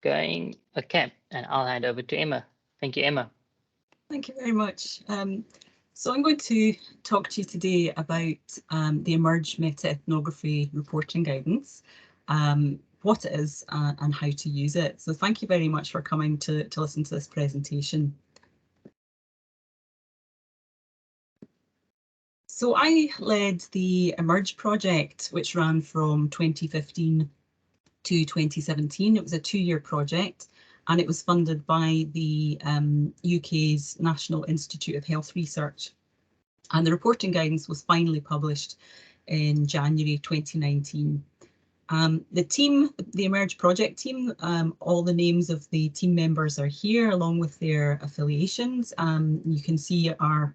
going. Okay, and I'll hand over to Emma. Thank you, Emma. Thank you very much. So I'm going to talk to you today about the eMERGe meta-ethnography reporting guidance, what it is and how to use it. So thank you very much for coming to listen to this presentation. So I led the eMERGe project, which ran from 2015 to 2017. It was a 2-year project, and it was funded by the UK's National Institute of Health Research. And the reporting guidance was finally published in January 2019. The team, the eMERGe project team, all the names of the team members are here along with their affiliations. You can see a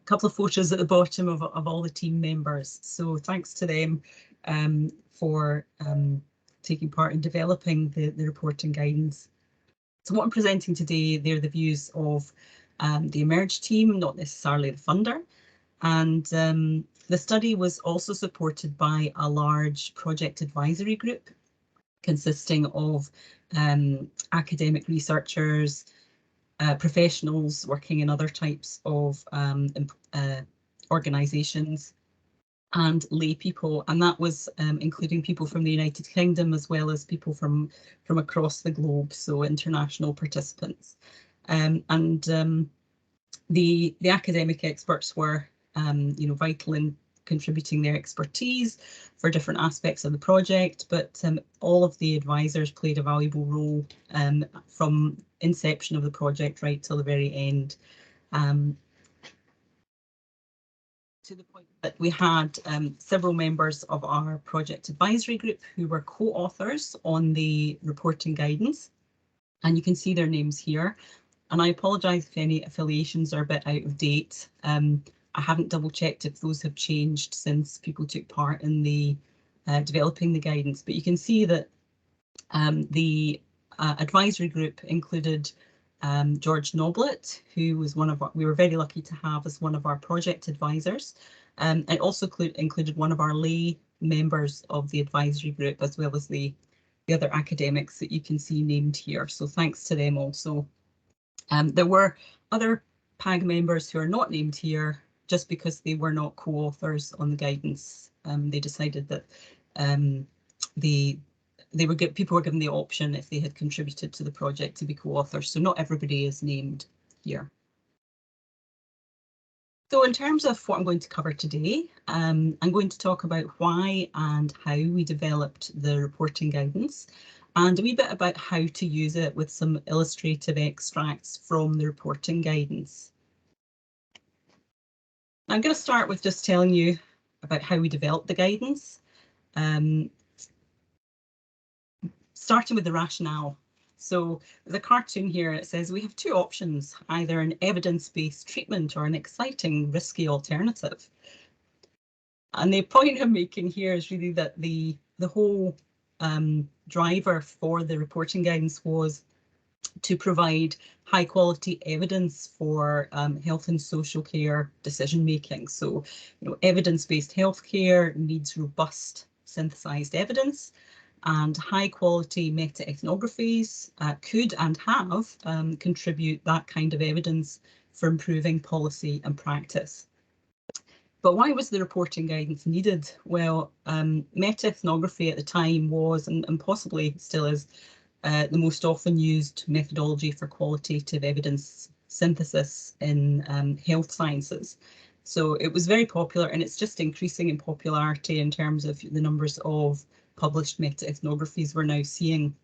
couple of photos at the bottom of all the team members. So thanks to them for taking part in developing the reporting guidance. So what I'm presenting today, they're the views of the eMERGe team, not necessarily the funder. And the study was also supported by a large project advisory group consisting of academic researchers, professionals working in other types of organisations, and lay people, and that was including people from the United Kingdom as well as people from across the globe, so international participants. The academic experts were vital in contributing their expertise for different aspects of the project, but all of the advisors played a valuable role from inception of the project right till the very end. To the point that we had several members of our project advisory group who were co-authors on the reporting guidance, and you can see their names here. And I apologise if any affiliations are a bit out of date. I haven't double checked if those have changed since people took part in the developing the guidance, but you can see that the advisory group included George Noblet, who was we were very lucky to have as one of our project advisors. It also included one of our lay members of the advisory group, as well as the other academics that you can see named here. So thanks to them also. There were other PAG members who are not named here just because they were not co-authors on the guidance. They decided that people were given the option if they had contributed to the project to be co-authors, so not everybody is named here. So in terms of what I'm going to cover today, I'm going to talk about why and how we developed the reporting guidance, and a wee bit about how to use it with some illustrative extracts from the reporting guidance. I'm going to start with just telling you about how we developed the guidance. Starting with the rationale. So there's a cartoon here. It says we have two options, either an evidence-based treatment or an exciting, risky alternative. And the point I'm making here is really that the whole driver for the reporting guidance was to provide high quality evidence for health and social care decision making. So, evidence-based healthcare needs robust synthesized evidence, and high quality meta-ethnographies could and have contribute that kind of evidence for improving policy and practice. But why was the reporting guidance needed? Well, meta-ethnography at the time was, and possibly still is, the most often used methodology for qualitative evidence synthesis in health sciences. So it was very popular, and it's just increasing in popularity in terms of the numbers of published meta-ethnographies we're now seeing.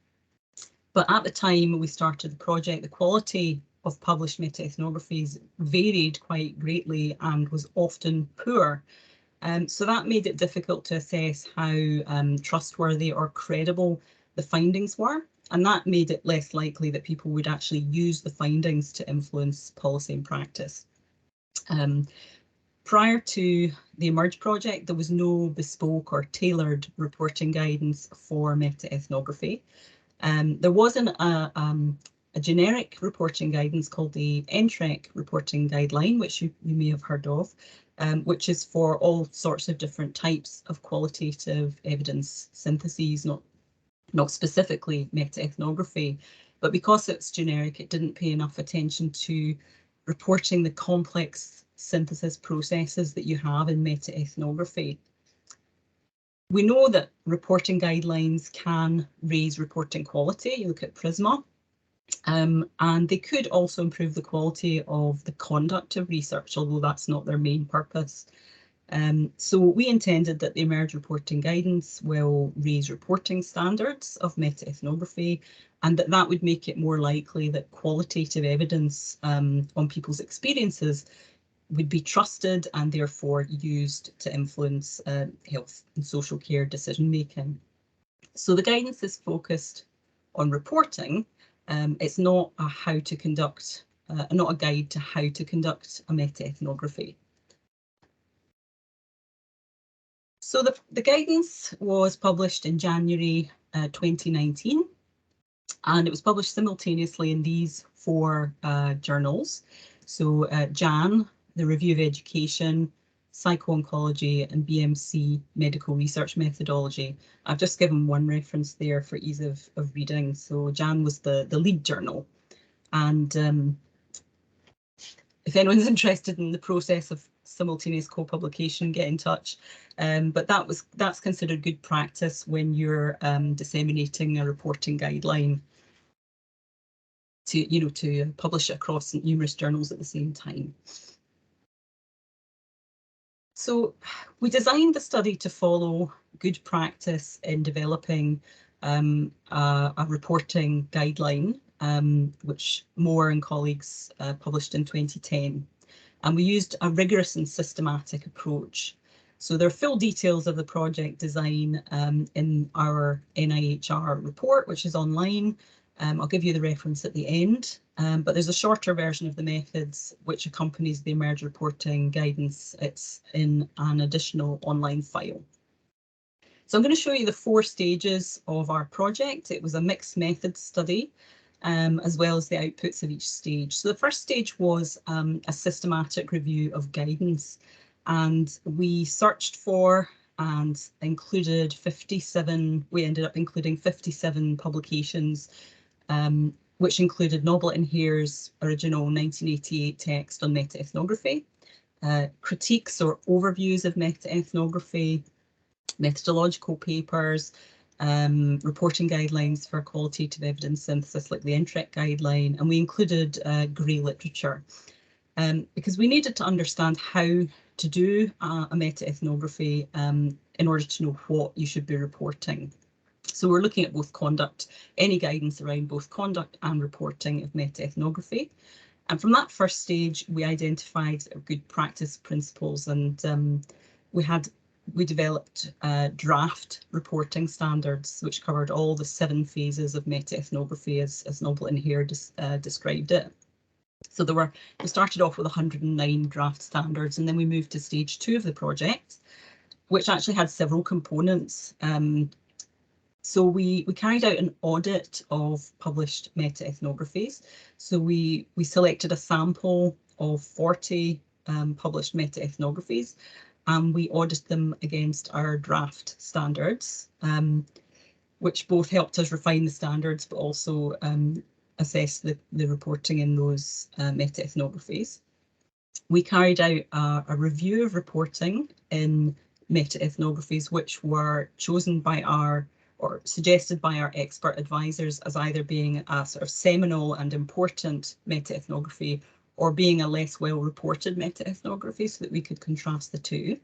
But at the time we started the project, the quality of published meta-ethnographies varied quite greatly and was often poor. So that made it difficult to assess how trustworthy or credible the findings were. And that made it less likely that people would actually use the findings to influence policy and practice. Prior to the eMERGe project, there was no bespoke or tailored reporting guidance for meta-ethnography. There was a generic reporting guidance called the NTREC reporting guideline, which you may have heard of, which is for all sorts of different types of qualitative evidence syntheses, not not specifically meta-ethnography, but because it's generic, it didn't pay enough attention to reporting the complex synthesis processes that you have in meta-ethnography. We know that reporting guidelines can raise reporting quality. You look at PRISMA, and they could also improve the quality of the conduct of research, although that's not their main purpose. So we intended that the eMERGe reporting guidance will raise reporting standards of meta-ethnography, and that would make it more likely that qualitative evidence on people's experiences would be trusted and therefore used to influence health and social care decision making. So the guidance is focused on reporting. It's not a how to conduct, not a guide to how to conduct a meta-ethnography. So the guidance was published in January 2019, and it was published simultaneously in these 4 journals. So JAN, the Review of Education, Psycho-Oncology, and BMC, Medical Research Methodology. I've just given one reference there for ease of reading. So JAN was the lead journal. And if anyone's interested in the process of simultaneous co-publication, get in touch. But that's considered good practice when you're disseminating a reporting guideline to publish it across numerous journals at the same time. So we designed the study to follow good practice in developing a reporting guideline, which Moore and colleagues published in 2010. And we used a rigorous and systematic approach. So there are full details of the project design in our NIHR report, which is online. I'll give you the reference at the end, but there's a shorter version of the methods which accompanies the eMERGE reporting guidance. It's in an additional online file. So I'm going to show you the 4 stages of our project. It was a mixed method study, as well as the outputs of each stage. So the first stage was a systematic review of guidance, and we searched for and included 57, we ended up including 57 publications, which included Noblet and Hare's original 1988 text on meta-ethnography, critiques or overviews of meta-ethnography, methodological papers, reporting guidelines for qualitative evidence synthesis like the NTREC guideline, and we included grey literature because we needed to understand how to do a meta-ethnography in order to know what you should be reporting. So we're looking at both conduct, any guidance around both conduct and reporting of meta-ethnography. And from that first stage, we identified good practice principles, and we developed draft reporting standards, which covered all the 7 phases of meta-ethnography as Noblet and Hare described it. So we started off with 109 draft standards, and then we moved to stage 2 of the project, which actually had several components. So we carried out an audit of published meta-ethnographies. So we selected a sample of 40 published meta-ethnographies, and we audited them against our draft standards, which both helped us refine the standards, but also assess the reporting in those meta-ethnographies. We carried out a review of reporting in meta-ethnographies, which were chosen by or suggested by our expert advisors as either being a sort of seminal and important meta-ethnography or being a less well-reported meta-ethnography, so that we could contrast the 2.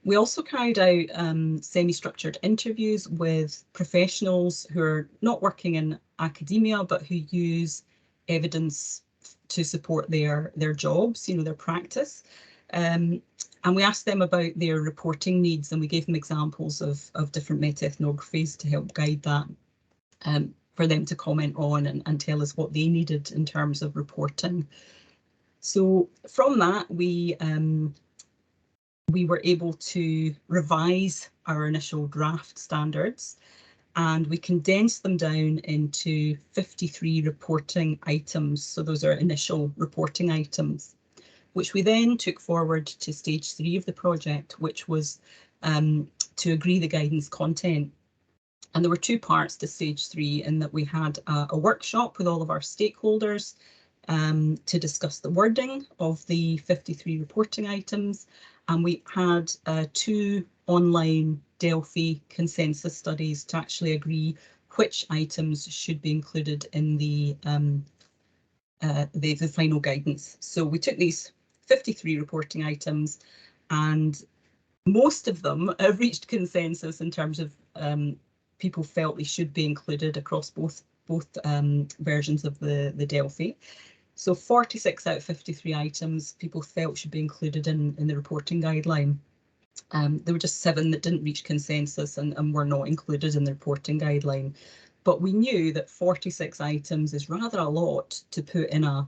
We also carried out semi-structured interviews with professionals who are not working in academia, but who use evidence to support their jobs, their practice. And we asked them about their reporting needs, and we gave them examples of different meta-ethnographies to help guide that, for them to comment on and tell us what they needed in terms of reporting. So from that, we were able to revise our initial draft standards, and we condensed them down into 53 reporting items. So those are initial reporting items, which we then took forward to stage 3 of the project, which was to agree the guidance content. And there were two parts to stage 3 in that we had a workshop with all of our stakeholders to discuss the wording of the 53 reporting items. And we had 2 online Delphi consensus studies to actually agree which items should be included in the final guidance. So we took these 53 reporting items, and most of them have reached consensus in terms of people felt they should be included across both versions of the Delphi. So 46 out of 53 items people felt should be included in the reporting guideline. There were just 7 that didn't reach consensus and were not included in the reporting guideline. But we knew that 46 items is rather a lot to put in a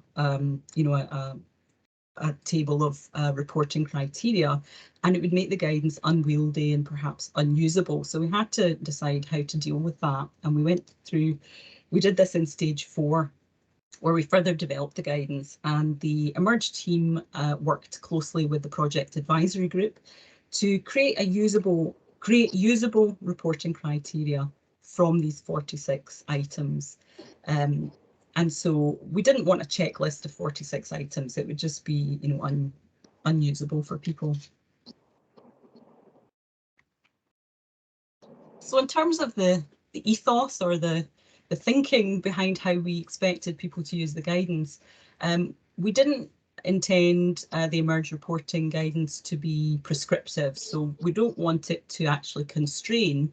table of reporting criteria, and it would make the guidance unwieldy and perhaps unusable. So we had to decide how to deal with that. And we did this in stage 4, where we further developed the guidance, and the eMERGe team worked closely with the project advisory group to create usable reporting criteria from these 46 items. And so we didn't want a checklist of 46 items. It would just be, unusable for people. So in terms of the ethos or the thinking behind how we expected people to use the guidance, we didn't intend the eMERGE reporting guidance to be prescriptive. So we don't want it to actually constrain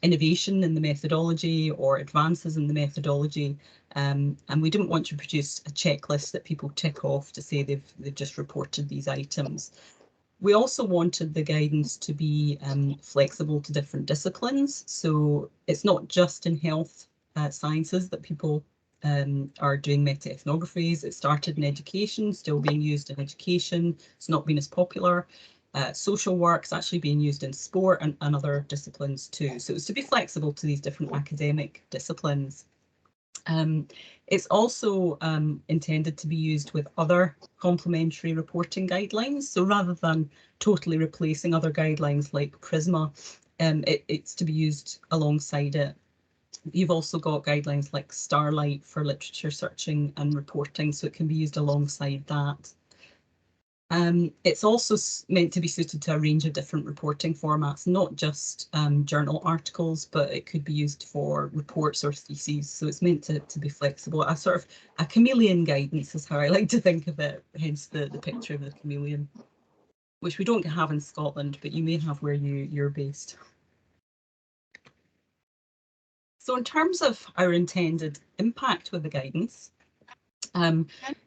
innovation in the methodology or advances in the methodology. And we didn't want to produce a checklist that people tick off to say they've just reported these items. We also wanted the guidance to be flexible to different disciplines. So it's not just in health sciences that people are doing meta-ethnographies. It started in education, still being used in education. It's not been as popular. Social work's actually being used in sport and other disciplines too. So it's to be flexible to these different academic disciplines. It's also intended to be used with other complementary reporting guidelines. So rather than totally replacing other guidelines like PRISMA, it's to be used alongside it. You've also got guidelines like Starlight for literature searching and reporting, so it can be used alongside that. It's also meant to be suited to a range of different reporting formats, not just journal articles, but it could be used for reports or theses. So it's meant to be flexible. A chameleon guidance is how I like to think of it, hence the picture of the chameleon, which we don't have in Scotland, but you may have where you're based. So in terms of our intended impact with the guidance,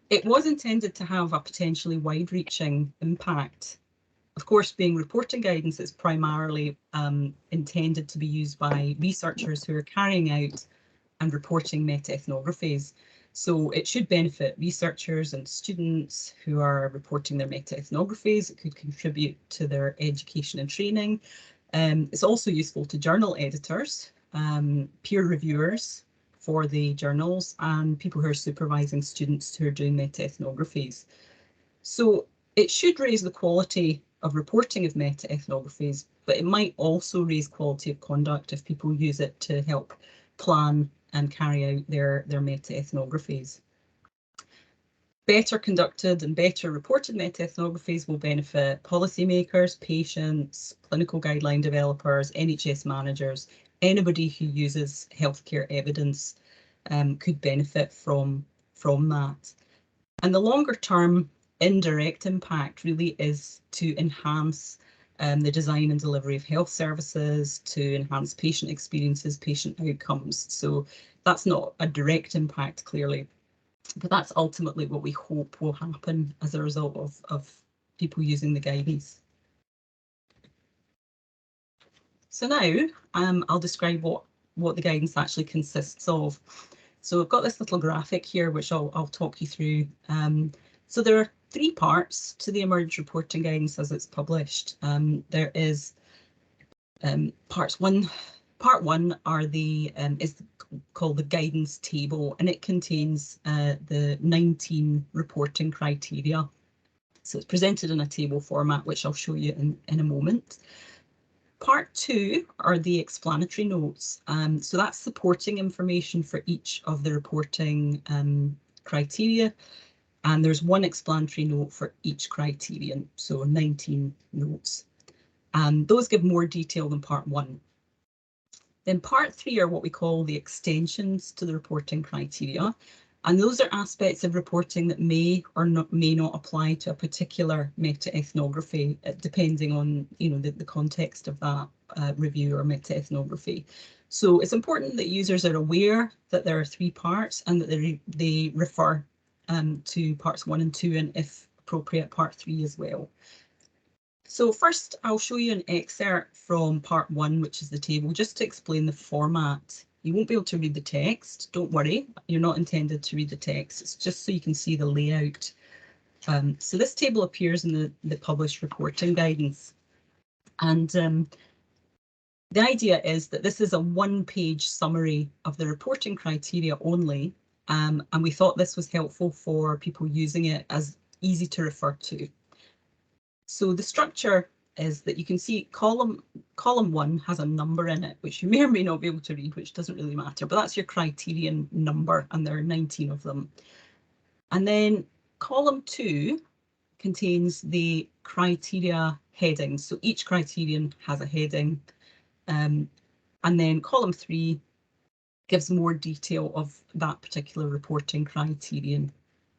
it was intended to have a potentially wide-reaching impact. Of course, being reporting guidance, it's primarily intended to be used by researchers who are carrying out and reporting meta-ethnographies. So it should benefit researchers and students who are reporting their meta-ethnographies. It could contribute to their education and training. It's also useful to journal editors, peer reviewers for the journals, and people who are supervising students who are doing meta-ethnographies. So it should raise the quality of reporting of meta-ethnographies, but it might also raise quality of conduct if people use it to help plan and carry out their meta-ethnographies. Better conducted and better reported meta-ethnographies will benefit policymakers, patients, clinical guideline developers, NHS managers. Anybody who uses healthcare evidence could benefit from that. And the longer term indirect impact really is to enhance the design and delivery of health services, to enhance patient experiences, patient outcomes. So that's not a direct impact, clearly, but that's ultimately what we hope will happen as a result of people using the guidance. So now I'll describe what the guidance actually consists of. So I've got this little graphic here, which I'll talk you through. So there are 3 parts to the eMERGE reporting guidance as it's published. There is part one is called the guidance table, and it contains the 19 reporting criteria. So it's presented in a table format, which I'll show you in a moment. Part 2 are the explanatory notes. So that's supporting information for each of the reporting criteria. And there's one explanatory note for each criterion, so 19 notes. And those give more detail than part 1. Then part 3 are what we call the extensions to the reporting criteria. And those are aspects of reporting that may or may not apply to a particular meta-ethnography, depending on the context of that review or meta-ethnography. So it's important that users are aware that there are 3 parts and that they refer to parts 1 and 2, and if appropriate, part 3 as well. So first, I'll show you an excerpt from part 1, which is the table, just to explain the format. You won't be able to read the text. Don't worry, you're not intended to read the text. It's just so you can see the layout. So this table appears in the published reporting guidance. And the idea is that this is a 1-page summary of the reporting criteria only. And we thought this was helpful for people using it as easy to refer to. So the structure is that you can see column 1 has a number in it, which you may or may not be able to read, which doesn't really matter, but that's your criterion number, and there are 19 of them. And then column 2 contains the criteria headings. So each criterion has a heading. And then column 3 gives more detail of that particular reporting criterion.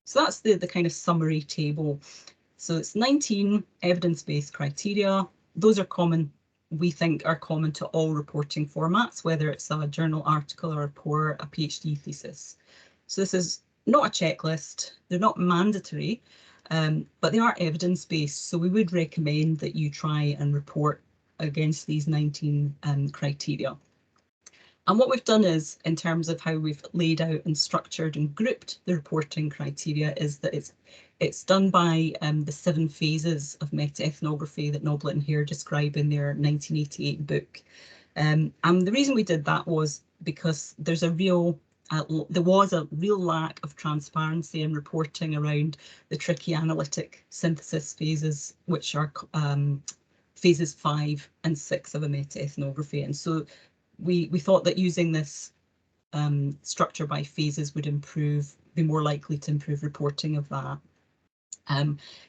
So that's the kind of summary table. So it's 19 evidence-based criteria. Those are common, we think, are common to all reporting formats, whether it's a journal article, a report, a PhD thesis. So this is not a checklist, they're not mandatory, but they are evidence-based. So we would recommend that you try and report against these 19 criteria. And what we've done is, in terms of how we've laid out and structured and grouped the reporting criteria, is that it's done by the 7 phases of meta-ethnography that Noblet and Hare describe in their 1988 book. And the reason we did that was because there was a real lack of transparency in reporting around the tricky analytic synthesis phases, which are phases 5 and 6 of a meta-ethnography. And so we thought that using this structure by phases would be more likely to improve reporting of that.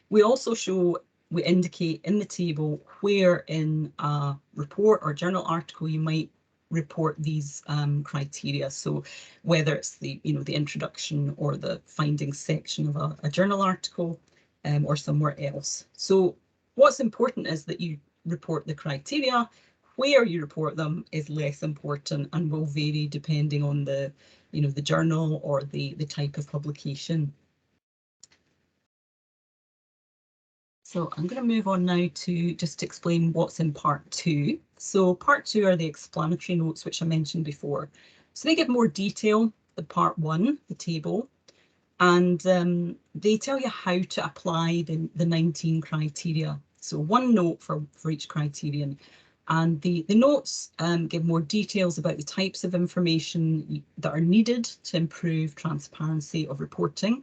We indicate in the table where in a report or journal article you might report these criteria. So whether it's the introduction or the findings section of a journal article or somewhere else. So what's important is that you report the criteria. Where you report them is less important and will vary depending on the journal or the type of publication. So I'm going to move on now to just explain what's in part 2. So part 2 are the explanatory notes, which I mentioned before. So they give more detail than part 1, the table, and they tell you how to apply the 19 criteria. So one note for each criterion. And the notes give more details about the types of information that are needed to improve transparency of reporting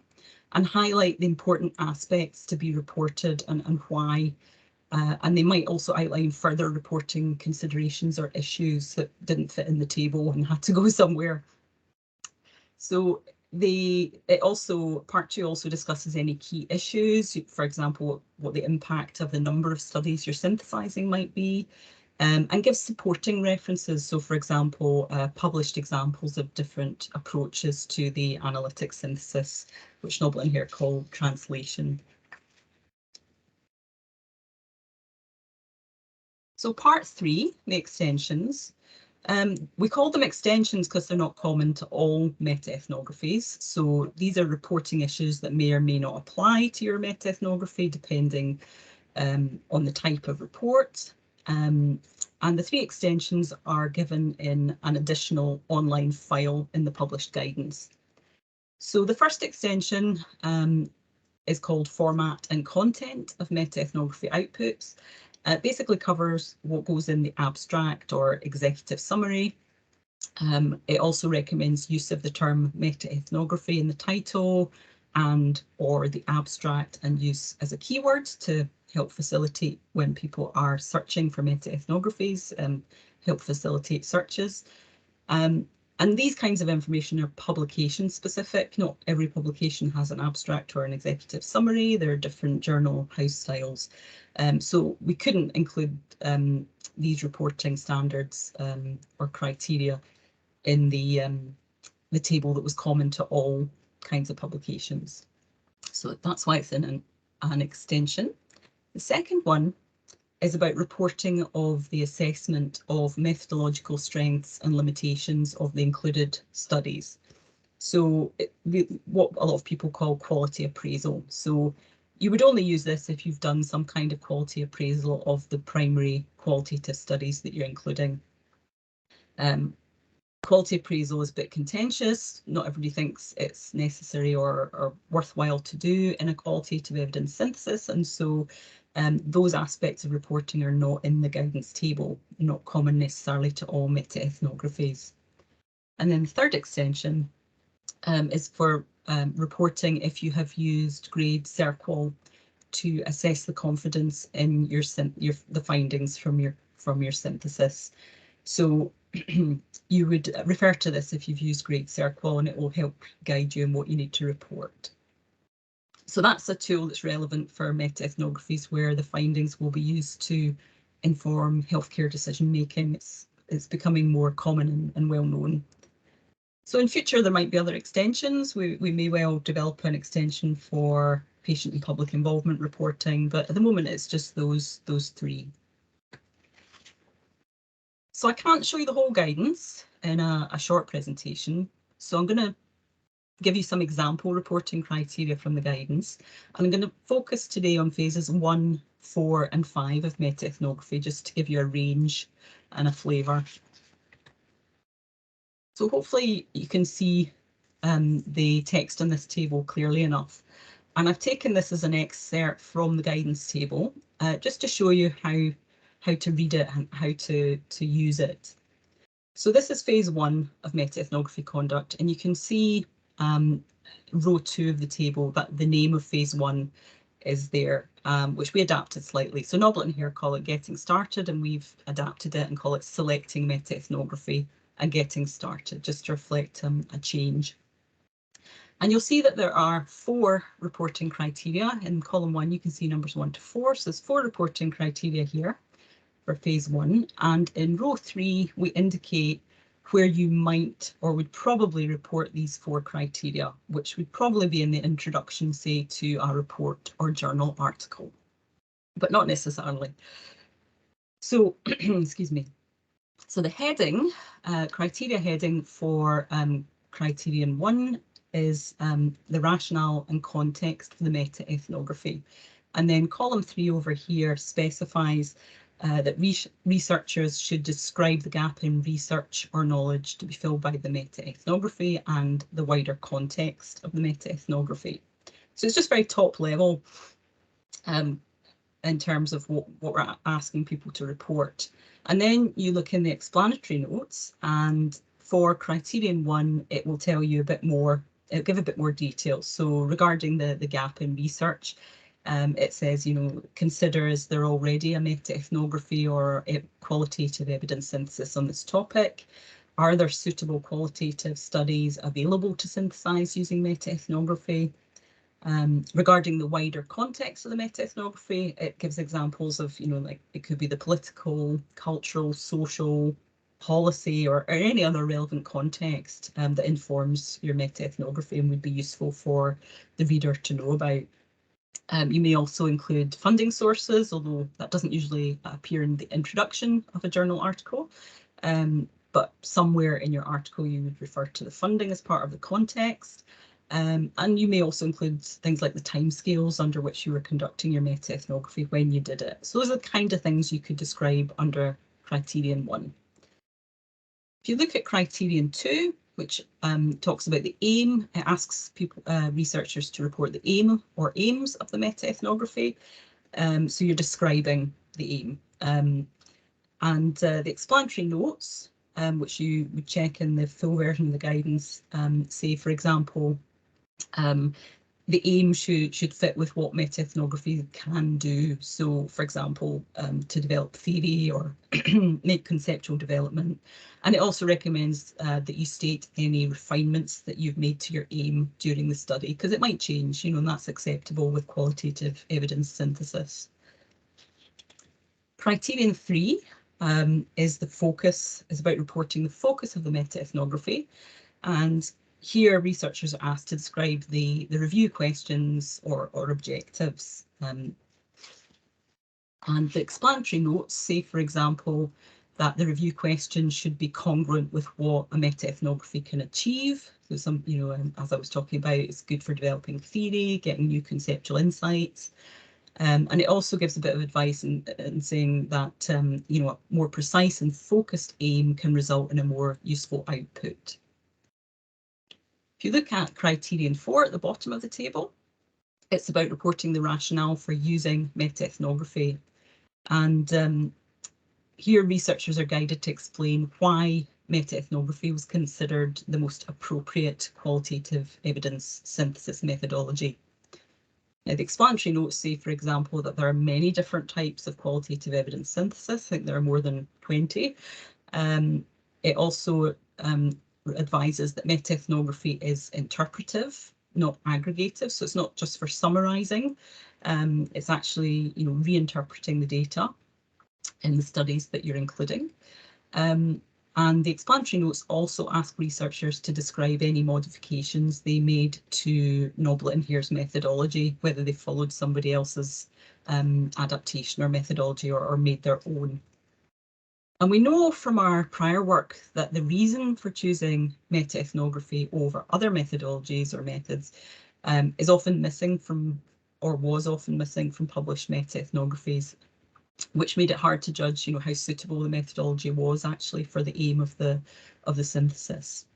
and highlight the important aspects to be reported and why. And they might also outline further reporting considerations or issues that didn't fit in the table and had to go somewhere. So part 2 also discusses any key issues, for example, what the impact of the number of studies you're synthesizing might be. And gives supporting references. So, for example, published examples of different approaches to the analytic synthesis, which Noblet and Hare call translation. So part 3, the extensions. We call them extensions because they're not common to all meta-ethnographies. So these are reporting issues that may or may not apply to your meta-ethnography, depending on the type of report. And the 3 extensions are given in an additional online file in the published guidance. So the first extension is called Format and Content of Meta-ethnography Outputs. It basically covers what goes in the abstract or executive summary. It also recommends use of the term meta-ethnography in the title and or the abstract and use as a keyword to help facilitate when people are searching for meta-ethnographies, help facilitate searches. And these kinds of information are publication specific. Not every publication has an abstract or an executive summary. There are different journal house styles. So we couldn't include these reporting standards or criteria in the table that was common to all kinds of publications. So that's why it's in an extension. The second one is about reporting of the assessment of methodological strengths and limitations of the included studies. So what a lot of people call quality appraisal. So you would only use this if you've done some kind of quality appraisal of the primary qualitative studies that you're including. Quality appraisal is a bit contentious. Not everybody thinks it's necessary or worthwhile to do in a qualitative evidence synthesis, and so those aspects of reporting are not in the guidance table, not common necessarily to all meta-ethnographies. And then the third extension is for reporting if you have used grade CERQUAL to assess the confidence in the findings from your synthesis. So you would refer to this if you've used grade CERQUAL, and it will help guide you in what you need to report. So that's a tool that's relevant for meta-ethnographies where the findings will be used to inform healthcare decision making. It's becoming more common and well known. So in future there might be other extensions. We may well develop an extension for patient and public involvement reporting, but at the moment it's just those three. So I can't show you the whole guidance in a short presentation, so I'm going to give you some example reporting criteria from the guidance. And I'm going to focus today on phases 1, 4 and 5 of meta-ethnography, just to give you a range and a flavour. So hopefully you can see the text on this table clearly enough. And I've taken this as an excerpt from the guidance table, just to show you how to read it and how to use it. So this is phase 1 of meta-ethnography conduct, and you can see row 2 of the table that the name of phase 1 is there, which we adapted slightly. So Noblet here call it Getting Started, and we've adapted it and call it Selecting Meta-ethnography and Getting Started, just to reflect a change. And you'll see that there are 4 reporting criteria. In column 1, you can see numbers 1 to 4. So there's 4 reporting criteria here for phase 1. And in row 3, we indicate where you might or would probably report these 4 criteria, which would probably be in the introduction, say, to a report or journal article, but not necessarily. So, excuse me. So the heading, criteria heading for criterion 1 is the rationale and context for the meta-ethnography. And then column 3 over here specifies that researchers should describe the gap in research or knowledge to be filled by the meta-ethnography and the wider context of the meta-ethnography. So it's just very top level in terms of what we're asking people to report. And then you look in the explanatory notes, and for criterion 1, it will tell you a bit more, it'll give a bit more detail. So regarding the gap in research, it says, consider, is there already a meta-ethnography or a qualitative evidence synthesis on this topic? Are there suitable qualitative studies available to synthesize using meta-ethnography? Regarding the wider context of the meta-ethnography, it gives examples of, like it could be the political, cultural, social, policy, or any other relevant context that informs your meta-ethnography and would be useful for the reader to know about. You may also include funding sources, although that doesn't usually appear in the introduction of a journal article. But somewhere in your article, you would refer to the funding as part of the context. And you may also include things like the timescales under which you were conducting your meta-ethnography when you did it. So those are the kind of things you could describe under criterion 1. If you look at criterion 2, which talks about the aim, it asks people, researchers to report the aim or aims of the meta-ethnography. So you're describing the aim. And the explanatory notes, which you would check in the full version of the guidance, say, for example, the aim should fit with what meta-ethnography can do. So, for example, to develop theory or make conceptual development. And it also recommends that you state any refinements that you've made to your aim during the study, because it might change, and that's acceptable with qualitative evidence synthesis. Criterion 3 is about reporting the focus of the meta-ethnography. And here researchers are asked to describe the review questions or objectives. And the explanatory notes say, for example, that the review questions should be congruent with what a meta-ethnography can achieve. So some, as I was talking about, it's good for developing theory, getting new conceptual insights. And it also gives a bit of advice in saying that, a more precise and focused aim can result in a more useful output. If you look at criterion 4 at the bottom of the table, it's about reporting the rationale for using meta-ethnography. And here researchers are guided to explain why meta-ethnography was considered the most appropriate qualitative evidence synthesis methodology. Now, the explanatory notes say, for example, that there are many different types of qualitative evidence synthesis. I think there are more than 20. It also advises that meta-ethnography is interpretive, not aggregative. So it's not just for summarising. It's actually, reinterpreting the data in the studies that you're including. And the explanatory notes also ask researchers to describe any modifications they made to Noblet and Hare's methodology, whether they followed somebody else's adaptation or methodology or made their own. And we know from our prior work that the reason for choosing meta-ethnography over other methodologies or methods is often missing from, or was often missing from published meta-ethnographies, which made it hard to judge, how suitable the methodology was actually for the aim of the synthesis.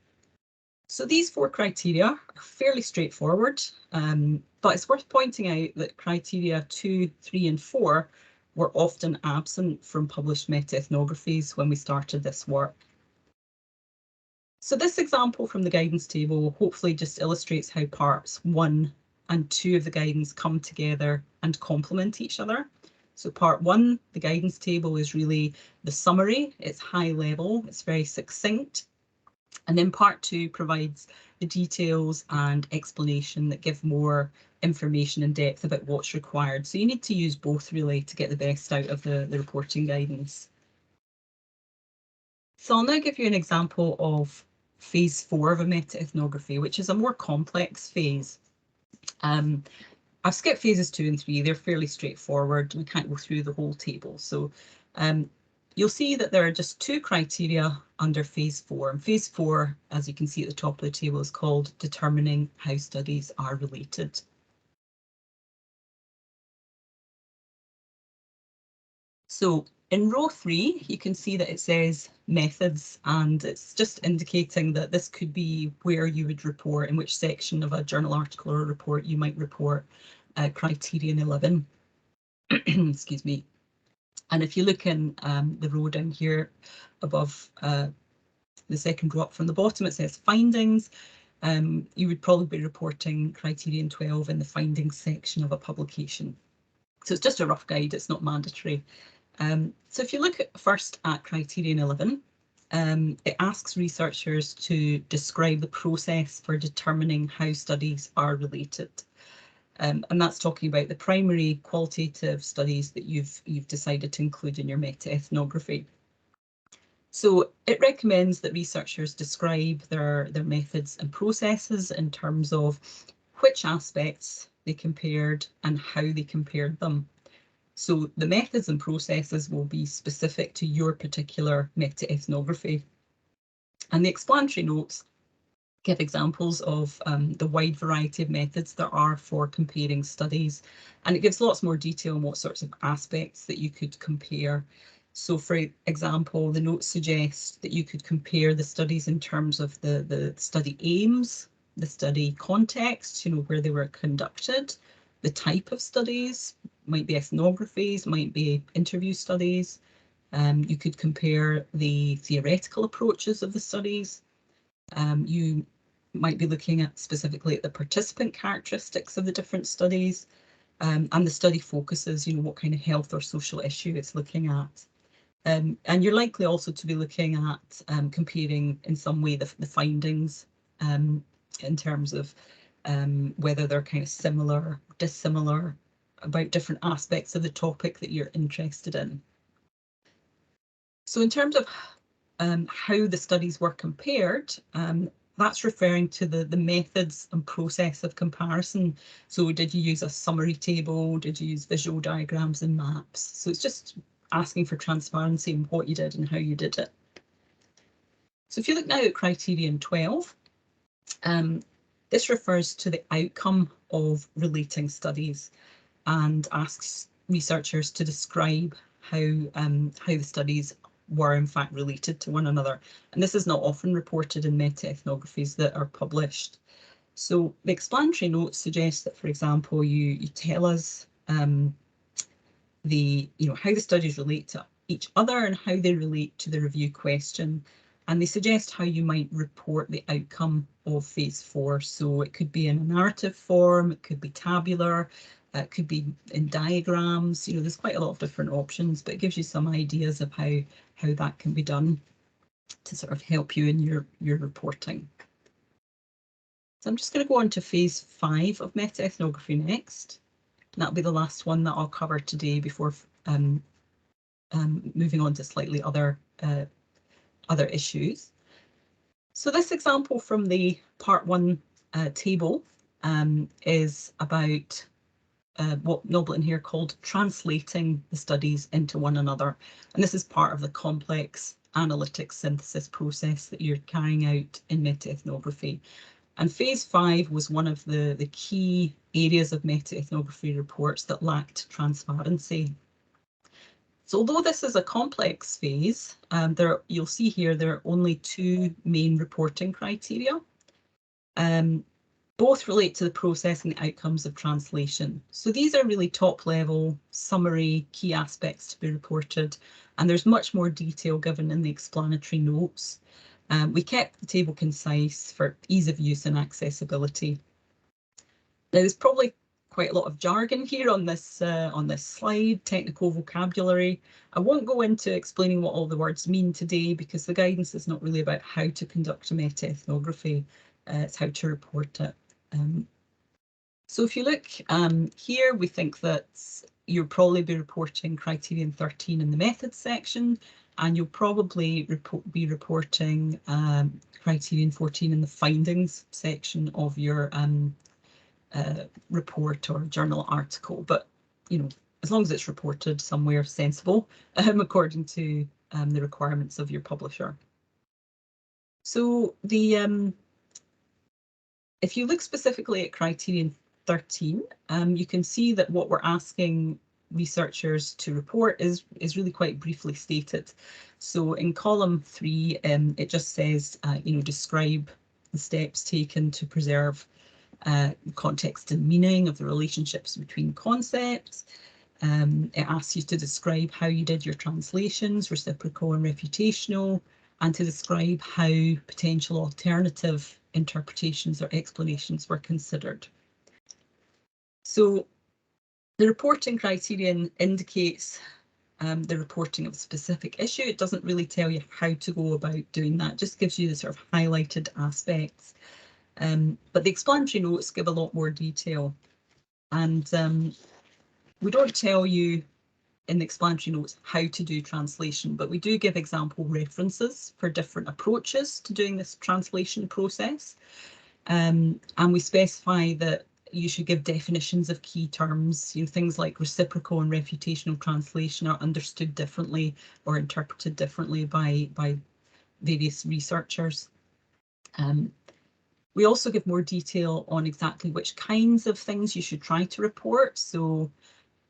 So these 4 criteria are fairly straightforward, but it's worth pointing out that criteria 2, 3, and 4 were often absent from published meta-ethnographies when we started this work. So this example from the guidance table hopefully just illustrates how parts 1 and 2 of the guidance come together and complement each other. So part 1, the guidance table, is really the summary. It's high level, it's very succinct. And then part 2 provides the details and explanation that give more information and depth about what's required. So you need to use both really to get the best out of the reporting guidance. So I'll now give you an example of phase 4 of a meta-ethnography, which is a more complex phase. I've skipped phases 2 and 3. They're fairly straightforward. We can't go through the whole table. So you'll see that there are just 2 criteria under phase 4. And phase 4, as you can see at the top of the table, is called determining how studies are related. So in row 3, you can see that it says methods, and it's just indicating that this could be where you would report, in which section of a journal article or a report you might report criterion 11. Excuse me. And if you look in the row down here above the second row up from the bottom, it says findings. You would probably be reporting criterion 12 in the findings section of a publication. So it's just a rough guide, it's not mandatory. So if you look first at criterion 11, it asks researchers to describe the process for determining how studies are related. And that's talking about the primary qualitative studies that you've decided to include in your meta-ethnography. So it recommends that researchers describe their methods and processes in terms of which aspects they compared and how they compared them. So the methods and processes will be specific to your particular meta-ethnography. And the explanatory notes give examples of the wide variety of methods there are for comparing studies. And it gives lots more detail on what sorts of aspects that you could compare. So for example, the notes suggest that you could compare the studies in terms of the study aims, the study context, where they were conducted, the type of studies, might be ethnographies, might be interview studies. You could compare the theoretical approaches of the studies. You might be looking at specifically at the participant characteristics of the different studies, and the study focuses, what kind of health or social issue it's looking at. And you're likely also to be looking at comparing in some way the findings in terms of whether they're kind of similar, dissimilar about different aspects of the topic that you're interested in. So in terms of how the studies were compared, that's referring to the methods and process of comparison. So did you use a summary table? Did you use visual diagrams and maps? So it's just asking for transparency in what you did and how you did it. So if you look now at criterion 12, this refers to the outcome of relating studies and asks researchers to describe how the studies were in fact related to one another. And this is not often reported in meta-ethnographies that are published. So the explanatory notes suggest that, for example, you tell us how the studies relate to each other and how they relate to the review question. And they suggest how you might report the outcome of phase 4. So it could be in a narrative form, it could be tabular, it could be in diagrams. There's quite a lot of different options, but it gives you some ideas of how that can be done to sort of help you in your reporting. So I'm just going to go on to phase 5 of meta-ethnography next. And that'll be the last one that I'll cover today before moving on to slightly other issues. So this example from the part 1 table is about what Noblet here called translating the studies into one another. And this is part of the complex analytic synthesis process that you're carrying out in meta-ethnography. And phase 5 was one of the key areas of meta-ethnography reports that lacked transparency. So although this is a complex phase, you'll see here there are only 2 main reporting criteria. Both relate to the process and the outcomes of translation. So these are really top-level summary key aspects to be reported, and there's much more detail given in the explanatory notes. We kept the table concise for ease of use and accessibility. Now, there's probably quite a lot of jargon here on this slide, technical vocabulary. I won't go into explaining what all the words mean today because the guidance is not really about how to conduct a meta-ethnography, it's how to report it. So if you look here, we think that you'll probably be reporting criterion 13 in the methods section, and you'll probably be reporting criterion 14 in the findings section of your report or journal article. But as long as it's reported somewhere sensible, according to the requirements of your publisher. So if you look specifically at criterion 13, you can see that what we're asking researchers to report is really quite briefly stated. So in column 3, it just says, describe the steps taken to preserve context and meaning of the relationships between concepts. It asks you to describe how you did your translations, reciprocal and reputational, and to describe how potential alternative interpretations or explanations were considered. So the reporting criterion indicates the reporting of a specific issue. It doesn't really tell you how to go about doing that, just gives you the sort of highlighted aspects. But the explanatory notes give a lot more detail. And we don't tell you in the explanatory notes how to do translation, but we do give example references for different approaches to doing this translation process. And we specify that you should give definitions of key terms. Things like reciprocal and reputational translation are understood differently or interpreted differently by various researchers. We also give more detail on exactly which kinds of things you should try to report. So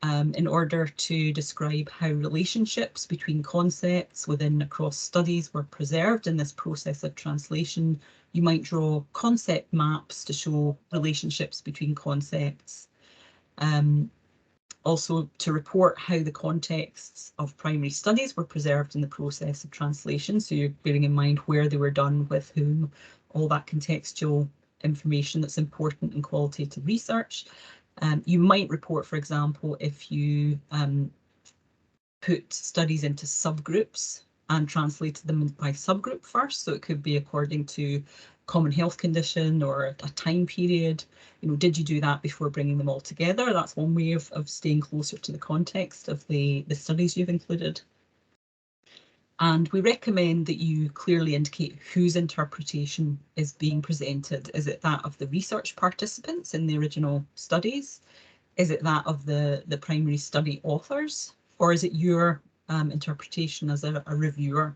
in order to describe how relationships between concepts within across studies were preserved in this process of translation, you might draw concept maps to show relationships between concepts. Also to report how the contexts of primary studies were preserved in the process of translation. So you're bearing in mind where they were done, with whom, all that contextual information that's important in qualitative research. You might report, for example, if you put studies into subgroups and translated them by subgroup first. So it could be according to common health condition or a time period. Did you do that before bringing them all together? That's one way of staying closer to the context of the studies you've included. And we recommend that you clearly indicate whose interpretation is being presented. Is it that of the research participants in the original studies? Is it that of the primary study authors? Or is it your interpretation as a reviewer?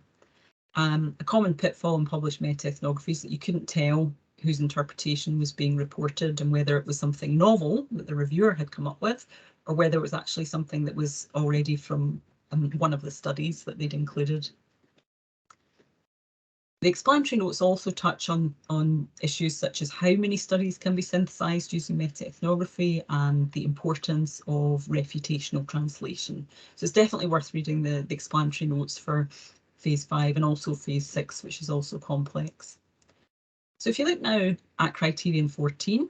A common pitfall in published meta-ethnography is that you couldn't tell whose interpretation was being reported and whether it was something novel that the reviewer had come up with, or whether it was actually something that was already from one of the studies that they'd included. The explanatory notes also touch on issues such as how many studies can be synthesized using meta-ethnography and the importance of refutational translation. So it's definitely worth reading the explanatory notes for phase 5 and also phase 6, which is also complex. So if you look now at criterion 14,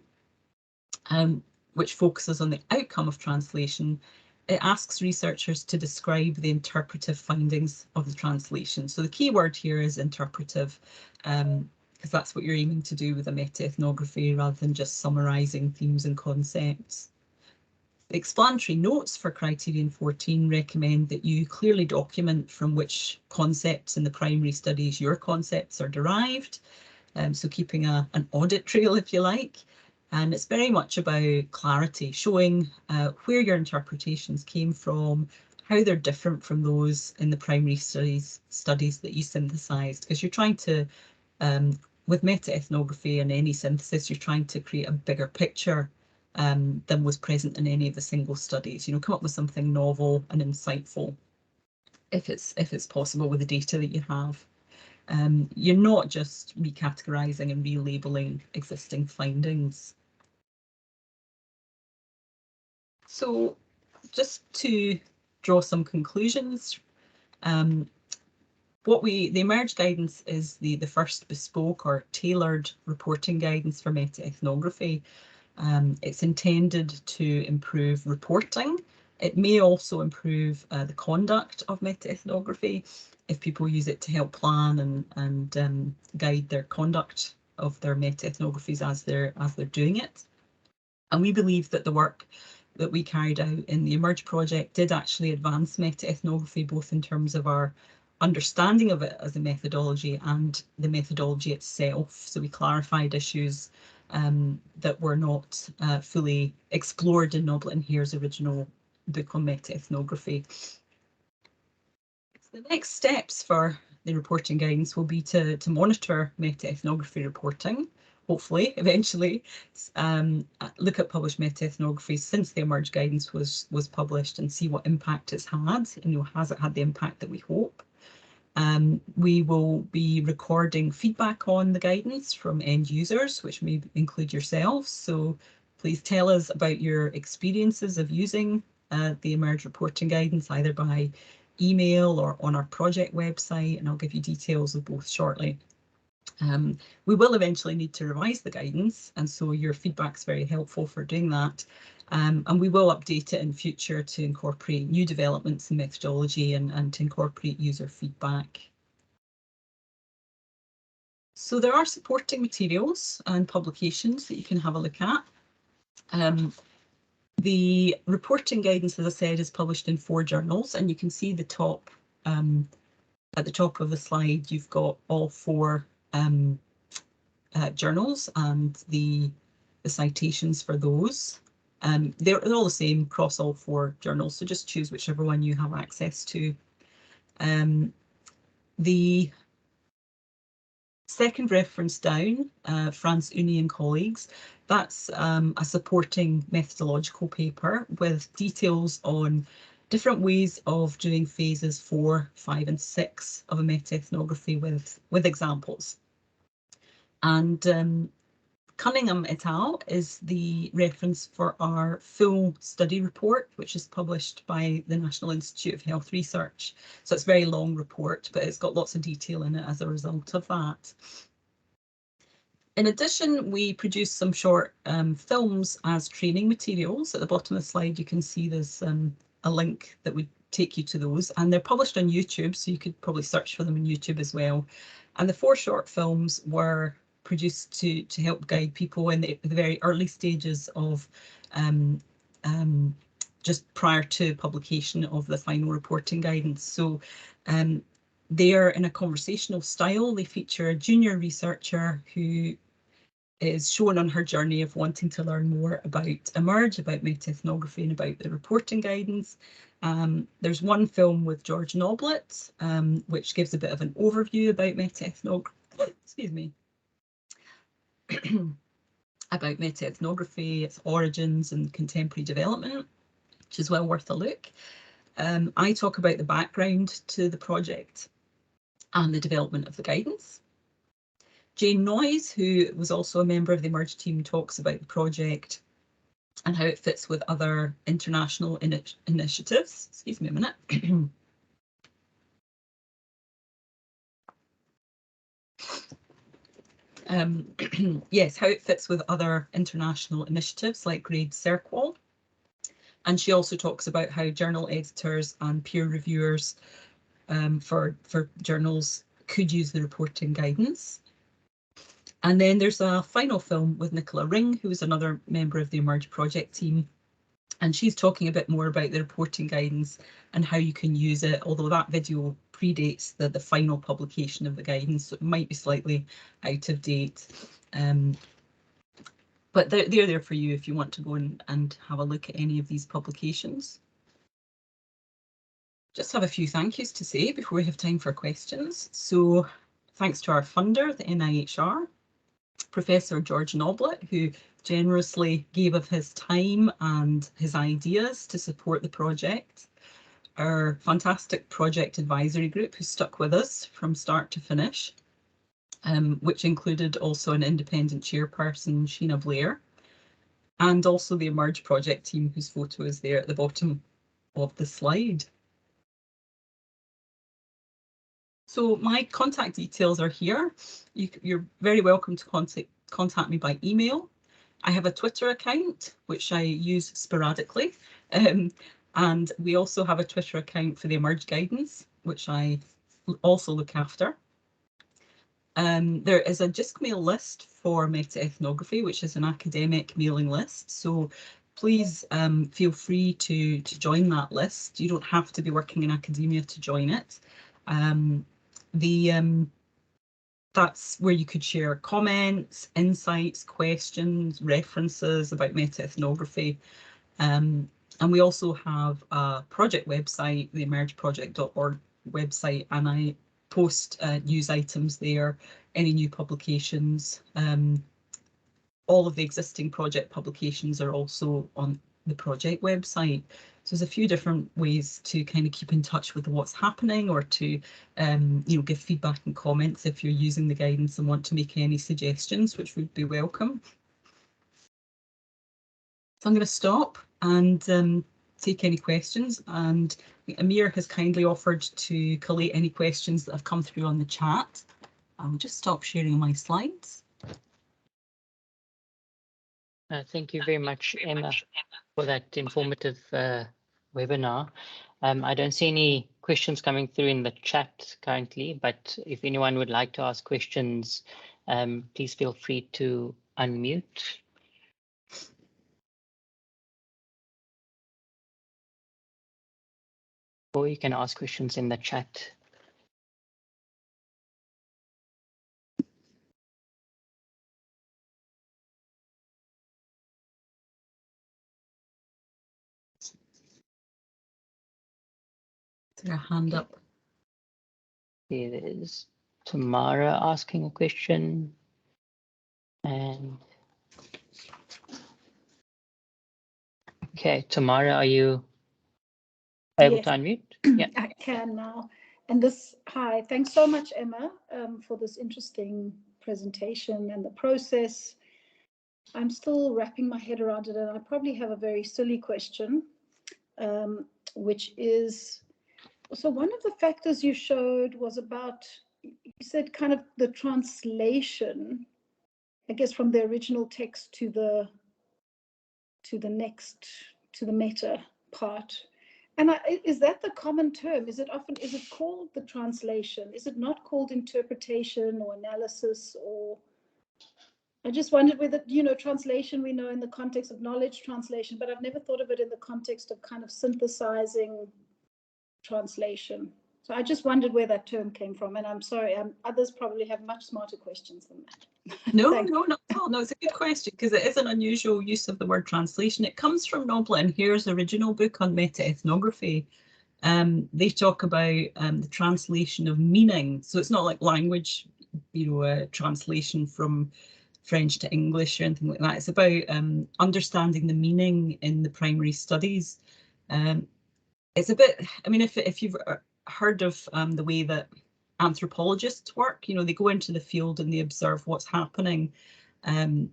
which focuses on the outcome of translation, it asks researchers to describe the interpretive findings of the translation. So the key word here is interpretive, because that's what you're aiming to do with a meta-ethnography rather than just summarising themes and concepts. The explanatory notes for criterion 14 recommend that you clearly document from which concepts in the primary studies your concepts are derived, so keeping an audit trail, if you like. And it's very much about clarity, showing where your interpretations came from, how they're different from those in the primary studies that you synthesised, because you're trying to, with meta-ethnography and any synthesis, you're trying to create a bigger picture than was present in any of the single studies. Come up with something novel and insightful, if it's possible with the data that you have. You're not just recategorising and relabeling existing findings. So just to draw some conclusions, the eMERGe guidance is the first bespoke or tailored reporting guidance for meta-ethnography. It's intended to improve reporting. It may also improve the conduct of meta-ethnography if people use it to help plan and guide their conduct of their meta-ethnographies as they're doing it. And we believe that the work that we carried out in the eMERGe project did actually advance meta-ethnography, both in terms of our understanding of it as a methodology and the methodology itself. So we clarified issues that were not fully explored in Noblet and Hare's original book on meta-ethnography. The next steps for the reporting guidance will be to monitor meta-ethnography reporting, hopefully, eventually, look at published meta-ethnography since the eMERGe guidance was published and see what impact it's had, has it had the impact that we hope. We will be recording feedback on the guidance from end users, which may include yourselves. So please tell us about your experiences of using the eMERGe reporting guidance, either by email or on our project website, and I'll give you details of both shortly. We will eventually need to revise the guidance, and so your feedback is very helpful for doing that. And we will update it in future to incorporate new developments in methodology and to incorporate user feedback. So there are supporting materials and publications that you can have a look at. The reporting guidance, as I said, is published in 4 journals, and you can see the top at the top of the slide. You've got all 4 journals and the citations for those. They're all the same across all 4 journals, so just choose whichever one you have access to. The second reference down, France Uni and colleagues, that's a supporting methodological paper with details on different ways of doing phases 4, 5 and 6 of a meta-ethnography with examples. And Cunningham et al. Is the reference for our full study report, which is published by the National Institute of Health Research. So it's a very long report, but it's got lots of detail in it as a result of that. In addition, we produce some short films as training materials. At the bottom of the slide, you can see there's a link that would take you to those, and they're published on YouTube, so you could probably search for them on YouTube as well. And the 4 short films were produced to help guide people in the very early stages of just prior to publication of the final reporting guidance. So they are in a conversational style. They feature a junior researcher who is shown on her journey of wanting to learn more about eMERGe, about meta-ethnography, and about the reporting guidance. There's one film with George Noblet, which gives a bit of an overview about meta-ethnography, excuse me, about meta-ethnography, its origins and contemporary development, which is well worth a look. I talk about the background to the project and the development of the guidance. Jane Noyes, who was also a member of the eMERGE team, talks about the project and how it fits with other international initiatives. Excuse me a minute. Yes, how it fits with other international initiatives like Grade CERQUAL. And she also talks about how journal editors and peer reviewers for journals could use the reporting guidance. And then there's a final film with Nicola Ring, who is another member of the eMERGE project team. And she's talking a bit more about the reporting guidance and how you can use it, although that video predates the final publication of the guidance, so it might be slightly out of date. But they're there for you if you want to go and have a look at any of these publications. Just have a few thank yous to say before we have time for questions. So thanks to our funder, the NIHR, Professor George Noblet, who generously gave of his time and his ideas to support the project. Our fantastic project advisory group who stuck with us from start to finish, which included also an independent chairperson, Sheena Blair, and also the eMERGE project team whose photo is there at the bottom of the slide. So my contact details are here. You're very welcome to contact me by email. I have a Twitter account, which I use sporadically. And we also have a Twitter account for the eMERGE guidance, which I also look after. There is a JISC mail list for meta-ethnography, which is an academic mailing list. So please feel free to join that list. You don't have to be working in academia to join it. That's where you could share comments, insights, questions, references about meta-ethnography. And we also have a project website, the emergeproject.org website, and I post news items there, any new publications. All of the existing project publications are also on the project website. So there's a few different ways to kind of keep in touch with what's happening, or to give feedback and comments if you're using the guidance and want to make any suggestions, which would be welcome. So I'm going to stop and take any questions, and Amir has kindly offered to collate any questions that have come through on the chat. I'll just stop sharing my slides. Thank you very much, Emma, for that informative webinar. I don't see any questions coming through in the chat currently, but if anyone would like to ask questions, please feel free to unmute. Or you can ask questions in the chat. Is there a hand up? There is Tamara asking a question. And okay, Tamara, are you able to unmute? Yeah, I can now. And hi, thanks so much, Emma, for this interesting presentation and the process. I'm still wrapping my head around it, and I probably have a very silly question, which is, so one of the factors you showed was about, you said kind of the translation I guess from the original text to the meta part. And is that the common term? Is it called the translation? Is it not called interpretation or analysis? Or I just wondered whether, translation we know in the context of knowledge translation, but I've never thought of it in the context of kind of synthesizing translation. So I just wondered where that term came from, and I'm sorry, others probably have much smarter questions than that. No, not at all. No, it's a good question because it is an unusual use of the word translation. It comes from Noble and Hare's original book on meta-ethnography. They talk about the translation of meaning. So it's not like language, a translation from French to English or anything like that. It's about understanding the meaning in the primary studies. It's a bit, I mean, if you've heard of the way that anthropologists work, they go into the field and they observe what's happening, and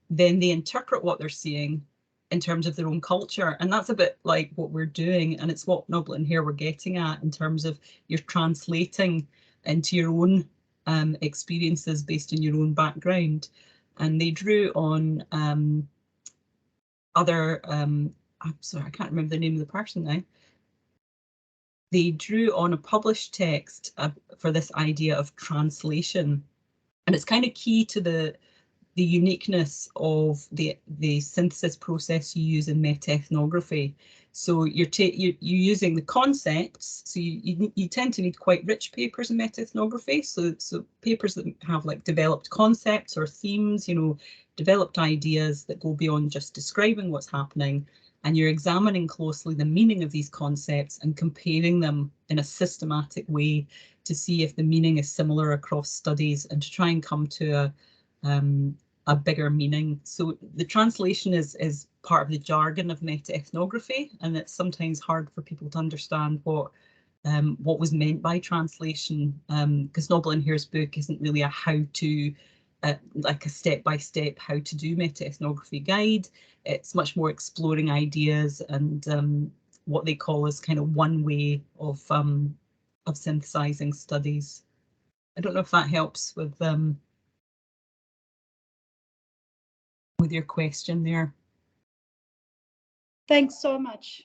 then they interpret what they're seeing in terms of their own culture. And that's a bit like what we're doing, and it's what Noble and Hare were getting at in terms of you're translating into your own experiences based on your own background. And they drew on other I'm sorry, I can't remember the name of the person now. They drew on a published text for this idea of translation. And it's kind of key to the uniqueness of the synthesis process you use in meta-ethnography. So you're using the concepts. So you tend to need quite rich papers in meta-ethnography. So papers that have like developed concepts or themes, developed ideas that go beyond just describing what's happening. And you're examining closely the meaning of these concepts and comparing them in a systematic way to see if the meaning is similar across studies and to try and come to a bigger meaning. So the translation is part of the jargon of meta-ethnography, and it's sometimes hard for people to understand what was meant by translation, because Noble and Hare's book isn't really a how-to, like a step-by-step how to do meta-ethnography guide. It's much more exploring ideas and what they call as kind of one way of synthesizing studies. I don't know if that helps with your question there. Thanks so much.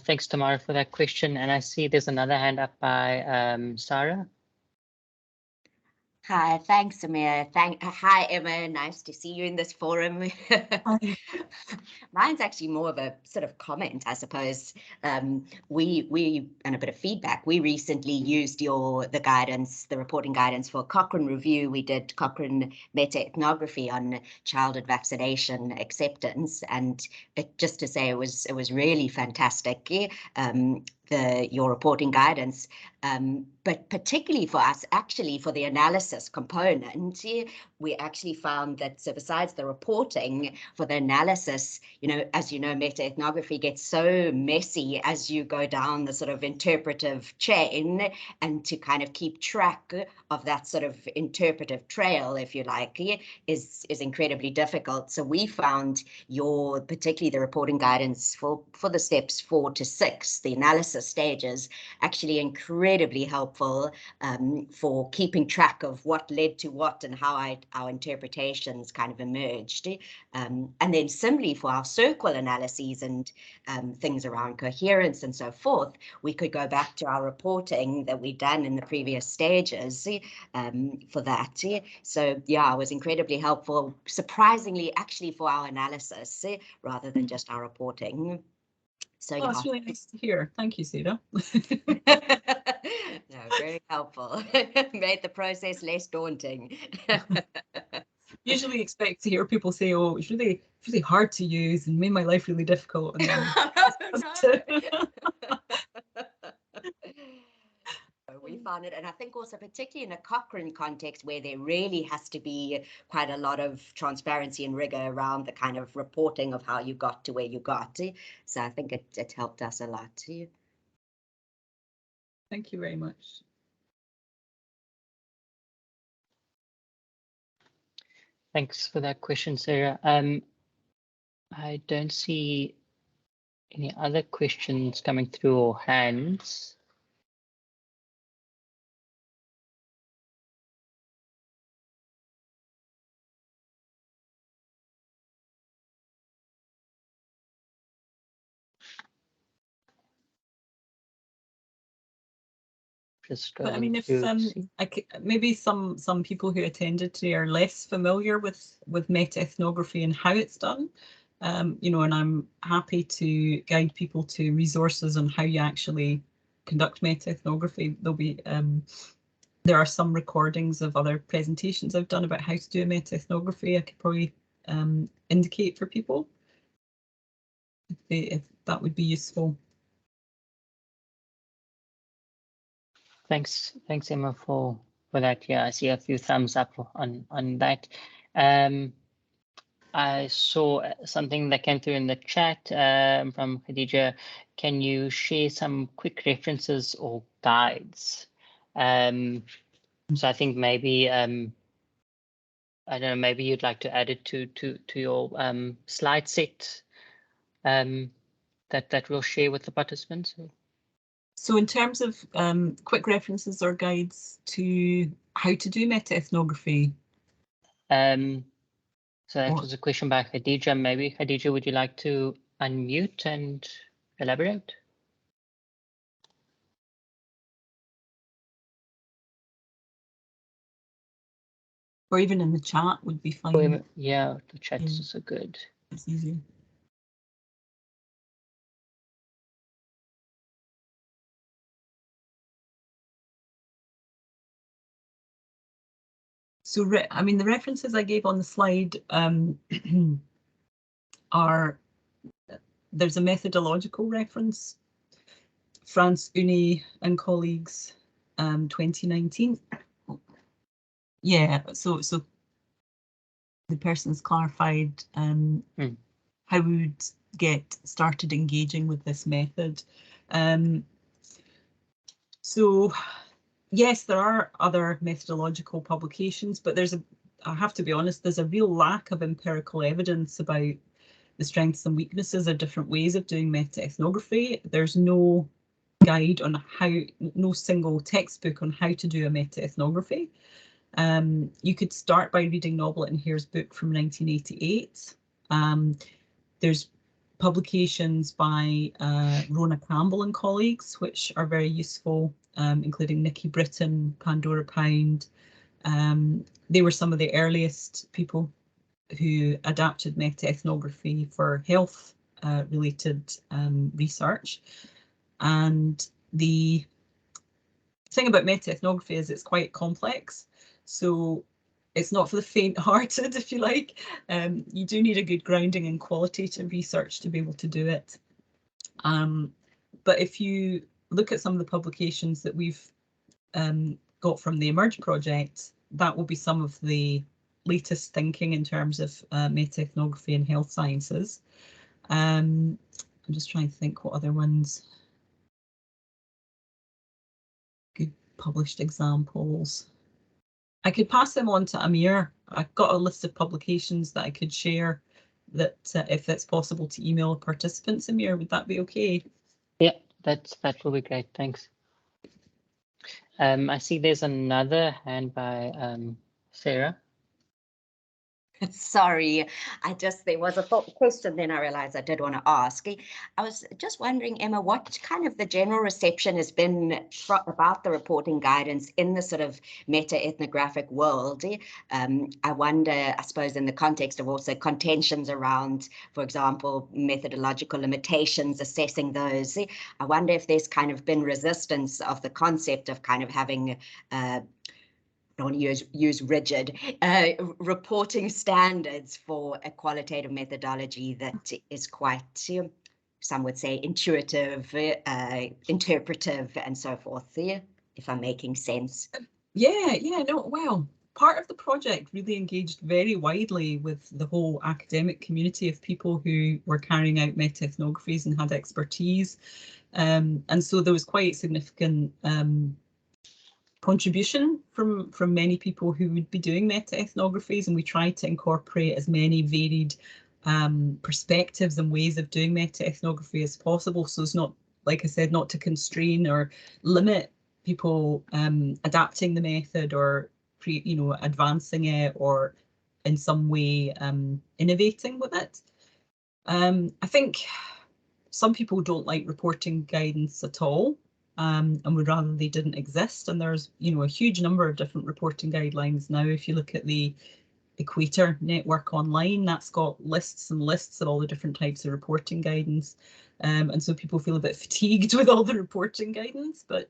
Thanks, Tamara, for that question. And I see there's another hand up by Sarah. Hi, thanks, Amir. Hi, Emma. Nice to see you in this forum. Mine's actually more of a sort of comment, I suppose. We and a bit of feedback. We recently used the guidance, the reporting guidance for Cochrane review. We did Cochrane meta-ethnography on childhood vaccination acceptance, and just to say, it was really fantastic. Your reporting guidance, but particularly for us, actually for the analysis component, we actually found that, so besides the reporting, for the analysis, as you know, meta-ethnography gets so messy as you go down the sort of interpretive chain, and to kind of keep track of that sort of interpretive trail, if you like, is incredibly difficult. So we found particularly the reporting guidance for the steps 4 to 6, the analysis stages, actually incredibly helpful for keeping track of what led to what and how our interpretations kind of emerged. And then similarly for our circle analyses and things around coherence and so forth, we could go back to our reporting that we'd done in the previous stages for that. So yeah, it was incredibly helpful, surprisingly, actually, for our analysis rather than just our reporting. So yeah. That's really nice to hear. Thank you, Sarah. No, very helpful. Made the process less daunting. Usually expect to hear people say, "Oh, it's really hard to use and made my life really difficult." And we found it, and I think also particularly in a Cochrane context where there really has to be quite a lot of transparency and rigor around the kind of reporting of how you got to where you got. So I think it helped us a lot too. Thank you very much. Thanks for that question, Sarah. I don't see any other questions coming through or hands. Just But I going mean, if to see. maybe some people who attended today are less familiar with meta-ethnography and how it's done, you know, and I'm happy to guide people to resources on how you actually conduct meta-ethnography. There'll be there are some recordings of other presentations I've done about how to do a meta-ethnography. I could probably indicate for people if that would be useful. Thanks, Emma, for that. Yeah, I see a few thumbs up on that. I saw something that came through in the chat from Khadija. Can you share some quick references or guides? So I think maybe I don't know, maybe you'd like to add it to your slide set that we'll share with the participants. So in terms of quick references or guides to how to do meta-ethnography? So that was a question by Khadija. Maybe Khadija, would you like to unmute and elaborate? Or even in the chat would be fine. Yeah, the chat is also good. It's easy. So, I mean, the references I gave on the slide are, there's a methodological reference, France Uni and colleagues, 2019. Yeah, so the person's clarified how we would get started engaging with this method. So yes, there are other methodological publications, but I have to be honest, there's a real lack of empirical evidence about the strengths and weaknesses of different ways of doing meta-ethnography. There's no guide on no single textbook on how to do a meta-ethnography. You could start by reading Noblet and Hare's book from 1988. There's publications by Rona Campbell and colleagues, which are very useful, including Nikki Britton, Pandora Pound. They were some of the earliest people who adapted meta-ethnography for health related research. And the thing about meta-ethnography is it's quite complex. So it's not for the faint-hearted, if you like. You do need a good grounding in qualitative research to be able to do it. But if you look at some of the publications that we've got from the eMERGe project, that will be some of the latest thinking in terms of meta-ethnography and health sciences. I'm just trying to think what other ones. Good published examples. I could pass them on to Amir. I've got a list of publications that I could share that if it's possible to email participants, Amir, would that be okay? Yeah, that will be great. Thanks. I see there's another hand by Sarah. Sorry, there was a question, then I realized I did want to ask. I was just wondering, Emma, what kind of the general reception has been about the reporting guidance in the sort of meta-ethnographic world? I wonder, I suppose, in the context of also contentions around, for example, methodological limitations, assessing those. I wonder if there's kind of been resistance of the concept of kind of having I don't want to use rigid reporting standards for a qualitative methodology that is quite, some would say, intuitive, interpretive, and so forth. If I'm making sense. Yeah, no, well, part of the project really engaged very widely with the whole academic community of people who were carrying out meta-ethnographies and had expertise. And so there was quite significant contribution from many people who would be doing meta-ethnographies, and we tried to incorporate as many varied perspectives and ways of doing meta-ethnography as possible. So it's not, like I said, not to constrain or limit people adapting the method or advancing it or in some way innovating with it. I think some people don't like reporting guidance at all. and would rather they didn't exist. And there's, you know, a huge number of different reporting guidelines now. If you look at the Equator network online, that's got lists and lists of all the different types of reporting guidance. And so people feel a bit fatigued with all the reporting guidance, but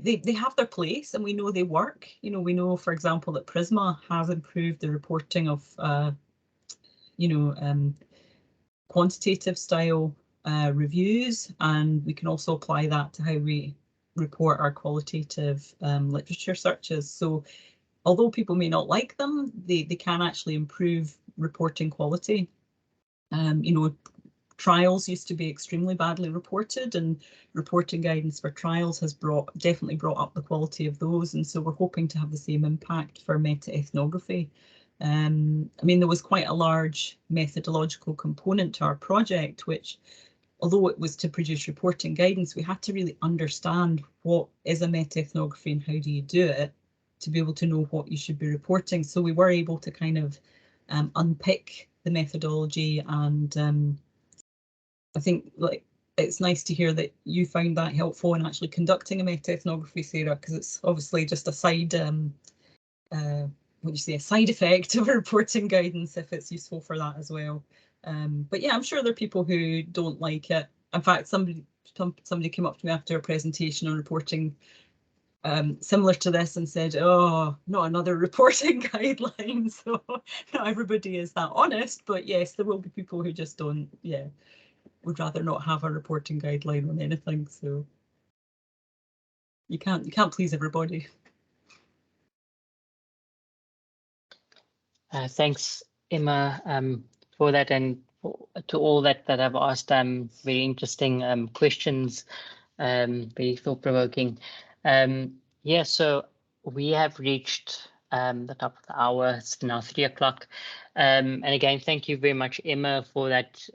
they have their place, and we know they work. You know, we know, for example, that Prisma has improved the reporting of, quantitative style reviews, and we can also apply that to how we report our qualitative literature searches. So although people may not like them, they can actually improve reporting quality. You know, trials used to be extremely badly reported, and reporting guidance for trials has definitely brought up the quality of those. And so we're hoping to have the same impact for meta-ethnography. I mean, there was quite a large methodological component to our project, which, although it was to produce reporting guidance, we had to really understand what is a meta-ethnography and how do you do it to be able to know what you should be reporting. So we were able to kind of unpick the methodology, and I think, like, it's nice to hear that you found that helpful in actually conducting a meta-ethnography, Sarah, because it's obviously just a side, a side effect of reporting guidance, if it's useful for that as well. But yeah, I'm sure there are people who don't like it. In fact, somebody came up to me after a presentation on reporting similar to this and said, oh, not another reporting guideline. So not everybody is that honest, but yes, there will be people who just don't, would rather not have a reporting guideline on anything. So you can't please everybody. Thanks, Emma, for that, and to all that have asked very interesting questions, very thought-provoking. Yeah, so we have reached the top of the hour. It's now 3 o'clock. And again, thank you very much, Emma, for that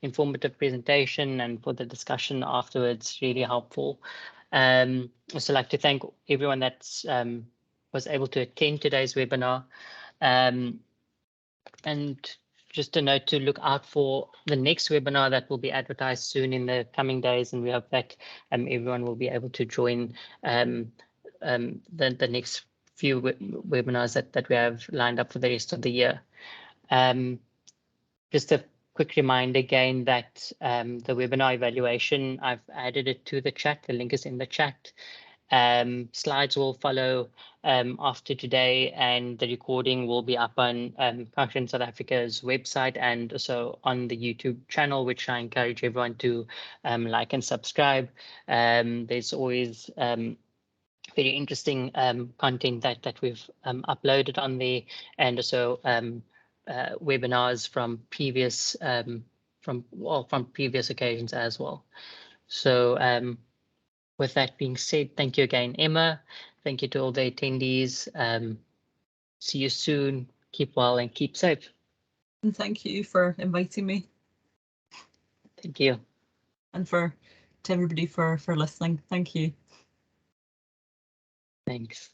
informative presentation and for the discussion afterwards. Really helpful. I'd also like to thank everyone that was able to attend today's webinar. And just a note to look out for the next webinar that will be advertised soon in the coming days, and we hope that everyone will be able to join the next few webinars that we have lined up for the rest of the year. Just a quick reminder again that the webinar evaluation, I've added it to the chat. The link is in the chat. Slides will follow after today, and the recording will be up on Cochrane South Africa's website and also on the YouTube channel, which I encourage everyone to like and subscribe. There's always very interesting content that we've uploaded on there, and also webinars from previous previous occasions as well. So with that being said, thank you again, Emma. Thank you to all the attendees. See you soon. Keep well and keep safe. And thank you for inviting me. Thank you. And to everybody for listening. Thank you. Thanks.